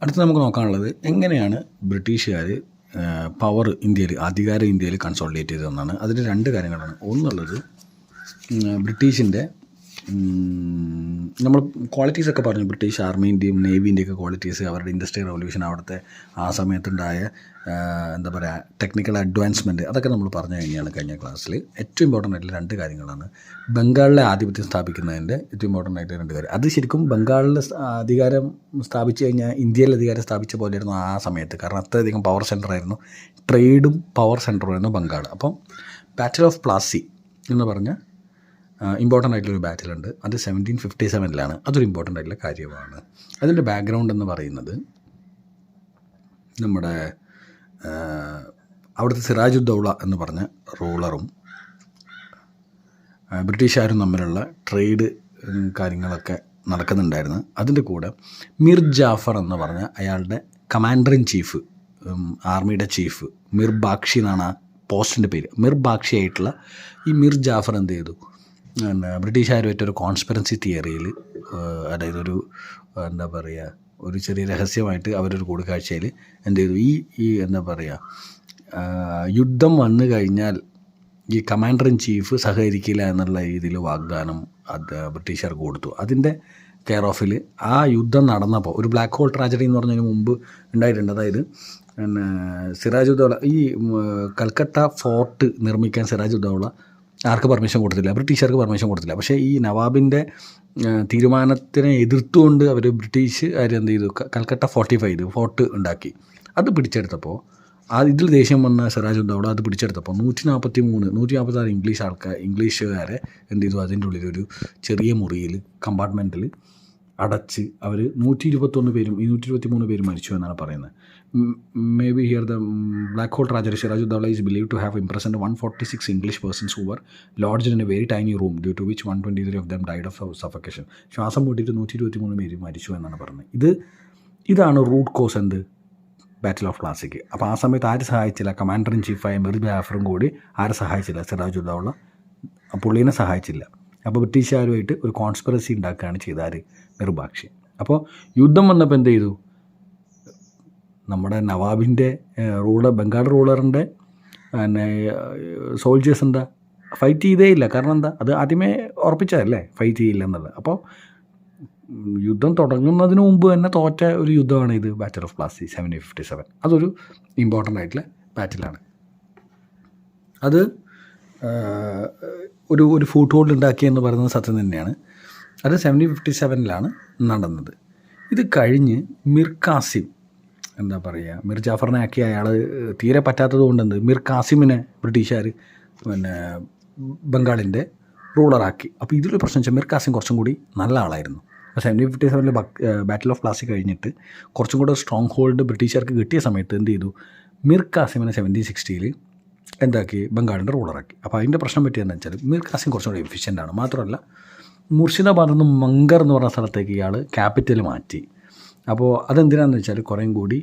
അടുത്ത് നമുക്ക് നോക്കാനുള്ളത് എങ്ങനെയാണ് ബ്രിട്ടീഷുകാർ പവർ ഇന്ത്യയിൽ, അധികാരം ഇന്ത്യയിൽ കൺസോളിഡേറ്റ് ചെയ്തതെന്നാണ്. അതിൽ രണ്ട് കാര്യങ്ങളാണ്. ഒന്നുള്ളത് ബ്രിട്ടീഷിൻ്റെ നമ്മൾ ക്വാളിറ്റീസൊക്കെ പറഞ്ഞു, ബ്രിട്ടീഷ് ആർമീൻ്റെയും നേവീൻ്റെയൊക്കെ ക്വാളിറ്റീസ്, അവരുടെ ഇൻഡസ്ട്രിയൽ റവല്യൂഷൻ, അവിടുത്തെ ആ സമയത്തുണ്ടായ എന്താ പറയുക ടെക്നിക്കൽ അഡ്വാൻസ്മെൻറ്റ്, അതൊക്കെ നമ്മൾ പറഞ്ഞു കഴിഞ്ഞാണ് കഴിഞ്ഞ ക്ലാസ്സിൽ. ഏറ്റവും ഇമ്പോർട്ടൻ്റ് ആയിട്ടുള്ള രണ്ട് കാര്യങ്ങളാണ്. ബംഗാളിലെ ആധിപത്യം സ്ഥാപിക്കുന്നതിൻ്റെ ഏറ്റവും ഇമ്പോർട്ടൻ്റ് ആയിട്ടുള്ള രണ്ട് കാര്യം. അത് ശരിക്കും ബംഗാളിൽ അധികാരം സ്ഥാപിച്ചു കഴിഞ്ഞാൽ ഇന്ത്യയിൽ അധികാരം സ്ഥാപിച്ച പോലെയായിരുന്നു ആ സമയത്ത്. കാരണം അത്രയധികം പവർ സെൻ്ററായിരുന്നു, ട്രേഡും പവർ സെൻ്ററുമായിരുന്നു ബംഗാൾ. അപ്പം ബാറ്റിൽ ഓഫ് പ്ലാസി എന്ന് പറഞ്ഞ ഇമ്പോർട്ടൻ്റ് ആയിട്ടുള്ളൊരു ബാറ്റിലുണ്ട്. അത് 1757 അതൊരു ഇമ്പോർട്ടൻ്റ് ആയിട്ടുള്ള കാര്യമാണ്. അതിൻ്റെ ബാക്ക്ഗ്രൗണ്ട് എന്ന് പറയുന്നത് നമ്മുടെ അവിടുത്തെ സിറാജുദ്ദൗള എന്ന് പറഞ്ഞ റൂളറും ബ്രിട്ടീഷുകാരും തമ്മിലുള്ള ട്രേഡ് കാര്യങ്ങളൊക്കെ നടക്കുന്നുണ്ടായിരുന്നു. അതിൻ്റെ കൂടെ മിർ ജാഫർ എന്ന് പറഞ്ഞ അയാളുടെ കമാൻഡർ ഇൻ ചീഫ്, ആർമിയുടെ ചീഫ് മിർ ബാക്ഷി എന്നാണ് ആ പോസ്റ്റിൻ്റെ പേര്. മിർ ബാക്ഷി ആയിട്ടുള്ള ഈ മിർ ജാഫർ എന്ത് ചെയ്തു, ബ്രിട്ടീഷുകാരുമായിട്ടൊരു കോൺസ്പിറൻസി തിയറിയിൽ, അതായത് ഒരു എന്താ പറയുക, ഒരു ചെറിയ രഹസ്യമായിട്ട് അവരൊരു കൂടിക്കാഴ്ചയിൽ എന്ത് ചെയ്തു, ഈ എന്താ പറയുക, യുദ്ധം വന്നു കഴിഞ്ഞാൽ ഈ കമാൻഡർ ഇൻ ചീഫ് സഹകരിക്കില്ല എന്നുള്ള രീതിയിൽ വാഗ്ദാനം അത് ബ്രിട്ടീഷുകാർക്ക് കൊടുത്തു. അതിൻ്റെ കെയർ ഓഫിൽ ആ യുദ്ധം നടന്നപ്പോൾ ഒരു ബ്ലാക്ക് ഹോൾ ട്രാജഡി എന്ന് പറഞ്ഞതിന് മുമ്പ് ഉണ്ടായിട്ടുണ്ട്. അതായത് സിറാജുദ്ദൗള ഈ കൽക്കട്ട ഫോർട്ട് നിർമ്മിക്കാൻ സിറാജുദ്ദൗള ആർക്ക് പെർമിഷൻ കൊടുത്തില്ല, ബ്രിട്ടീഷുകാർക്ക് പെർമിഷൻ കൊടുത്തില്ല. പക്ഷേ ഈ നവാബിൻ്റെ തീരുമാനത്തിനെ എതിർത്തുകൊണ്ട് അവർ ബ്രിട്ടീഷുകാർ എന്ത് ചെയ്തു, കൽക്കട്ട ഫോർട്ട് ഉണ്ടാക്കി. അത് പിടിച്ചെടുത്തപ്പോൾ ഇതിൽ ദേഷ്യം വന്ന സിറാജുദ്ദൗള അത് പിടിച്ചെടുത്തപ്പോൾ 146 ഇംഗ്ലീഷുകാരെ എന്ത് ചെയ്തു, അതിൻ്റെ ഉള്ളിലൊരു ചെറിയ മുറിയിൽ കമ്പാർട്ട്മെൻറ്റിൽ അടച്ച് അവർ 123 പേരും 123 പേരും മരിച്ചു എന്നാണ് പറയുന്നത്. May be here the black hole tragedy Sirajuddaulah is believe to have imprisoned 146 English persons who were lodged in a very tiny room due to which 123 of them died of suffocation. ശ്വാസം മുട്ടിയിട്ട് 123 പേര് മരിച്ചു എന്നാണ് പറയുന്നത്. ഇതാണ് റൂട്ട് കോസ് എന്ത്, battle of പ്ലാസിക്ക്. അപ്പോൾ ആ സമയത്ത് ആര് സഹായിച്ചില്ല, കമാൻഡർ ഇൻ ചീഫായ മിർ ജാഫറും കൂടി ആരെ സഹായിച്ചില്ല, സിറാജുദ്ദൗള പുള്ളീനെ സഹായിച്ചില്ല. അപ്പോൾ ബ്രിട്ടീഷുകാരുമായിട്ട് ഒരു കോൺസ്പിറസി ഉണ്ടാക്കുകയാണ് ചെയ്താൽ മിർ ബാക്ഷി. അപ്പോൾ യുദ്ധം വന്നപ്പോൾ എന്ത് ചെയ്തു, നമ്മുടെ നവാബിൻ്റെ ബംഗാൾ റൂളറിൻ്റെ സോൾജേഴ്സ് എന്താ ഫൈറ്റ് ചെയ്തേ ഇല്ല. കാരണം എന്താ, അത് ആദ്യമേ ഉറപ്പിച്ചതല്ലേ ഫൈറ്റ് ചെയ്യില്ല എന്നുള്ളത്. അപ്പോൾ യുദ്ധം തുടങ്ങുന്നതിന് മുമ്പ് തന്നെ തോറ്റ ഒരു യുദ്ധമാണ് ഇത്, ബാറ്റിൽ ഓഫ് പ്ലാസി 1757. അതൊരു ഇമ്പോർട്ടൻ്റ് ആയിട്ടുള്ള ബാറ്റിലാണ്. അത് ഒരു ഫൂട്ട് ഹോൾഡ് ഉണ്ടാക്കിയെന്ന് പറയുന്നത് സത്യം തന്നെയാണ്. അത് 1757 നടന്നത്. ഇത് കഴിഞ്ഞ് മിർ കാസിം എന്താ പറയുക, മിർ ജാഫറിനെ ആക്കി അയാൾ തീരെ പറ്റാത്തത് കൊണ്ടെന്ത്, മിർ കാസിമിനെ ബ്രിട്ടീഷുകാർ ബംഗാളിൻ്റെ റൂളറാക്കി. അപ്പോൾ ഇതിലൊരു പ്രശ്നം വെച്ചാൽ മിർ കാസിം കുറച്ചും കൂടി നല്ല ആളായിരുന്നു. 1757 ബാറ്റിൽ ഓഫ് പ്ലാസി കഴിഞ്ഞിട്ട് കുറച്ചും കൂടെ സ്ട്രോങ് ഹോൾഡ് ബ്രിട്ടീഷുകാർക്ക് കിട്ടിയ സമയത്ത് എന്ത് ചെയ്തു, മിർ കാസിമിനെ 1760 എന്താക്കി, ബംഗാളിൻ്റെ റൂളറാക്കി. അപ്പോൾ അതിൻ്റെ പ്രശ്നം പറ്റിയെന്ന് വെച്ചാൽ മിർ കാസിം കുറച്ചും കൂടി എഫിഷ്യൻ്റാണ്. മാത്രമല്ല മുർഷിദാബാദിൽ നിന്ന് മങ്കർ എന്ന് പറഞ്ഞ സ്ഥലത്തേക്ക് ഇയാൾ ക്യാപിറ്റൽ മാറ്റി. അപ്പോൾ അതെന്തിനാണെന്ന് വെച്ചാൽ കുറേയും കൂടി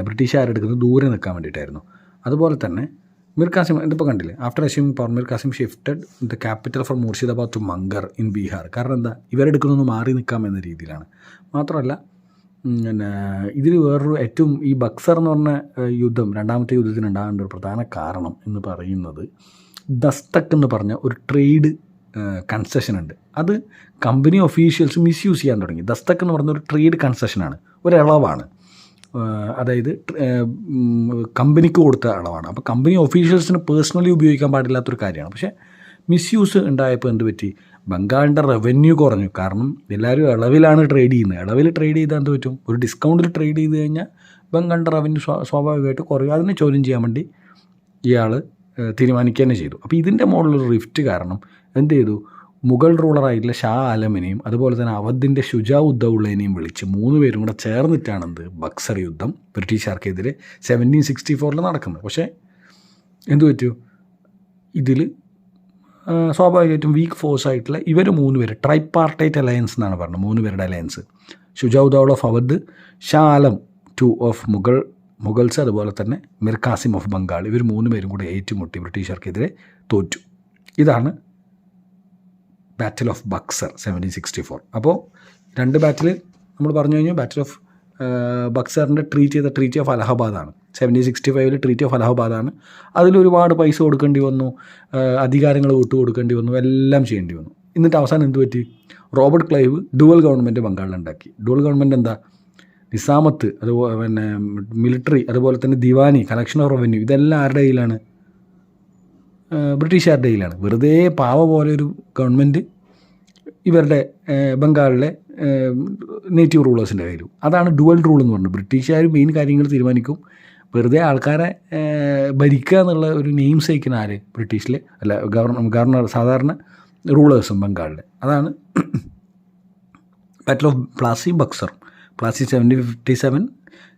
ബ്രിട്ടീഷുകാരെടുക്കുന്നത് ദൂരെ നിൽക്കാൻ വേണ്ടിയിട്ടായിരുന്നു. അതുപോലെ തന്നെ മിർ കാസിം ഇതിപ്പോൾ കണ്ടില്ലേ, after assuming power Mir Qasim shifted the capital from Murshidabad to Munger in Bihar. കാരണം എന്താ, ഇവരെടുക്കുന്നൊന്ന് മാറി നിൽക്കാം എന്ന രീതിയിലാണ്. മാത്രമല്ല ഇതിൽ വേറൊരു ഏറ്റവും ഈ ബക്സർ എന്ന് പറഞ്ഞ യുദ്ധം, രണ്ടാമത്തെ യുദ്ധത്തിന് ഉണ്ടാകേണ്ട ഒരു പ്രധാന കാരണം എന്ന് പറയുന്നത് ദസ്തക്ക് എന്ന് പറഞ്ഞ ഒരു ട്രേഡ് കൺസെഷൻ ഉണ്ട്. അത് കമ്പനി ഒഫീഷ്യൽസ് മിസ്യൂസ് ചെയ്യാൻ തുടങ്ങി. ദസ്തക്ക് എന്ന് പറഞ്ഞ ഒരു ട്രേഡ് കൺസെഷനാണ്, ഒരു ഇളവാണ്. അതായത് കമ്പനിക്ക് കൊടുത്ത അളവാണ്. അപ്പോൾ കമ്പനി ഒഫീഷ്യൽസിന് പേഴ്സണലി ഉപയോഗിക്കാൻ പാടില്ലാത്തൊരു കാര്യമാണ്. പക്ഷേ മിസ്യൂസ് ഉണ്ടായപ്പോൾ എന്ത് പറ്റി, ബംഗാളിൻ്റെ റവന്യൂ കുറഞ്ഞു. കാരണം എല്ലാവരും ഇളവിലാണ് ട്രേഡ് ചെയ്യുന്നത്. ഇളവിൽ ട്രേഡ് ചെയ്താൽ എന്ത് പറ്റും, ഒരു ഡിസ്കൗണ്ടിൽ ട്രേഡ് ചെയ്ത് കഴിഞ്ഞാൽ ബംഗാളിൻ്റെ റവന്യൂ സ്വാഭാവികമായിട്ട് കുറയും. അതിനെ ചോദ്യം ചെയ്യാൻ വേണ്ടി ഇയാൾ തീരുമാനിക്കുക തന്നെ ചെയ്തു. അപ്പോൾ ഇതിൻ്റെ മുകളിലൊരു റിഫ്റ്റ് കാരണം എന്ത് ചെയ്തു, മുഗൾ റൂളറായിട്ടുള്ള ഷാ ആലമിനെയും അതുപോലെ തന്നെ അവധിൻ്റെ ഷുജാഉദ്ദൗളേനെയും വിളിച്ച് 3 പേരും കൂടെ ചേർന്നിട്ടാണെന്ത് ബക്സർ യുദ്ധം ബ്രിട്ടീഷുകാർക്കെതിരെ 1764 നടക്കുന്നത്. പക്ഷേ എന്തു പറ്റൂ, ഇതിൽ സ്വാഭാവികമായിട്ടും വീക്ക് ഫോഴ്സ് ആയിട്ടുള്ള ഇവർ 3 പേര് ട്രൈപാർട്ടൈറ്റ് അലയൻസ് എന്നാണ് പറഞ്ഞത്. 3 പേരുടെ alliance, Shujauddaula of Awadh, Shah Alam II of Mughals, അതുപോലെ തന്നെ മിർ കാസിം ഓഫ് ബംഗാൾ. ഇവർ 3 പേരും കൂടെ ഏറ്റുമുട്ടി ബ്രിട്ടീഷുകാർക്കെതിരെ തോറ്റു. ഇതാണ് ബാറ്റിൽ ഓഫ് ബക്സർ 1764. അപ്പോൾ 2 ബാറ്റിൽ നമ്മൾ പറഞ്ഞു കഴിഞ്ഞു. ബാറ്റിൽ ഓഫ് ബക്സറിൻ്റെ ട്രീറ്റി ഓഫ് അലഹബാദാണ്. 1765 ട്രീറ്റി ഓഫ് അലഹബാദാണ്. അതിലൊരുപാട് പൈസ കൊടുക്കേണ്ടി വന്നു, അധികാരങ്ങൾ കൊടുക്കേണ്ടി വന്നു, എല്ലാം ചെയ്യേണ്ടി വന്നു. എന്നിട്ട് അവസാനം എന്ത് പറ്റി? റോബർട്ട് ക്ലൈവ് ഡുവൽ ഗവൺമെൻറ് ബംഗാളിലുണ്ടാക്കി. ഡുവൽ ഗവൺമെൻറ് എന്താ? നിസാമത്ത്, അതുപോലെ പിന്നെ മിലിറ്ററി, അതുപോലെ തന്നെ ദിവാനി, കളക്ഷൻ ഓഫ് റവന്യൂ, ഇതെല്ലാം ആരുടെ കയ്യിലാണ്? ബ്രിട്ടീഷുകാരുടെ കയ്യിലാണ്. വെറുതെ പാവ പോലെ ഒരു ഗവൺമെൻറ് ഇവരുടെ ബംഗാളിലെ നേറ്റീവ് റൂളേഴ്സിൻ്റെ കയ്യിലും. അതാണ് ഡുവൽ റൂൾ എന്ന് പറഞ്ഞത്. ബ്രിട്ടീഷുകാർ മെയിൻ കാര്യങ്ങൾ തീരുമാനിക്കും, വെറുതെ ആൾക്കാരെ ഭരിക്കുക എന്നുള്ള ഒരു നെയിം സേക്കിന് ആര്? ബ്രിട്ടീഷിലെ അല്ല ഗവർണർ സാധാരണ റൂളേഴ്സും ബംഗാളിലെ. അതാണ് ബാറ്റിൽ ഓഫ് പ്ലാസി ബക്സർ. പ്ലാസി 1757,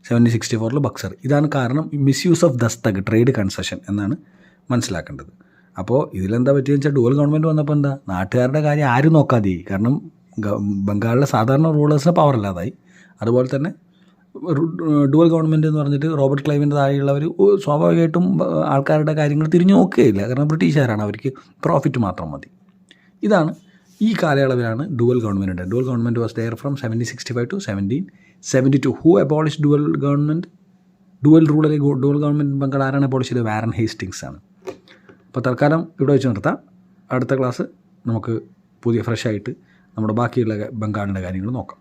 1764 ബക്സർ. ഇതാണ് കാരണം misuse of Dastak, trade concession എന്നാണ് മനസ്സിലാക്കേണ്ടത്. അപ്പോൾ ഇതിലെന്താ പറ്റിയെന്ന് വെച്ചാൽ ഡുവൽ ഗവൺമെൻറ് വന്നപ്പോൾ എന്താ, നാട്ടുകാരുടെ കാര്യം ആരും നോക്കാതെയായി. കാരണം ബംഗാളിലെ സാധാരണ റൂളേഴ്സിന് പവർ ഇല്ലാതായി. അതുപോലെ തന്നെ ഡുവൽ ഗവൺമെൻറ് എന്ന് പറഞ്ഞിട്ട് റോബർട്ട് ക്ലൈവിൻ്റെ താഴെയുള്ളവർ സ്വാഭാവികമായിട്ടും ആൾക്കാരുടെ കാര്യങ്ങൾ തിരിഞ്ഞു നോക്കുകയില്ല. കാരണം ബ്രിട്ടീഷുകാരാണ്, അവർക്ക് പ്രോഫിറ്റ് മാത്രം മതി. ഇതാണ് ഈ കാലയളവിലാണ് dual government. Dual government was there from 1765 to 1772. Who abolish dual government? Dual rule അല്ലെങ്കിൽ ഡുവൽ ഗവൺമെൻറ് ബംഗാൾ ആരാണ് അബോളിഷ് ചെയ്തത്? വാരൻ ഹേസ്റ്റിങ്സ് ആണ്. അപ്പോൾ തൽക്കാലം ഇവിടെ വെച്ച് നിർത്താം. അടുത്ത ക്ലാസ് നമുക്ക് പുതിയ ഫ്രഷായിട്ട് നമ്മുടെ ബാക്കിയുള്ള ബംഗാളിൻ്റെ കാര്യങ്ങൾ നോക്കാം.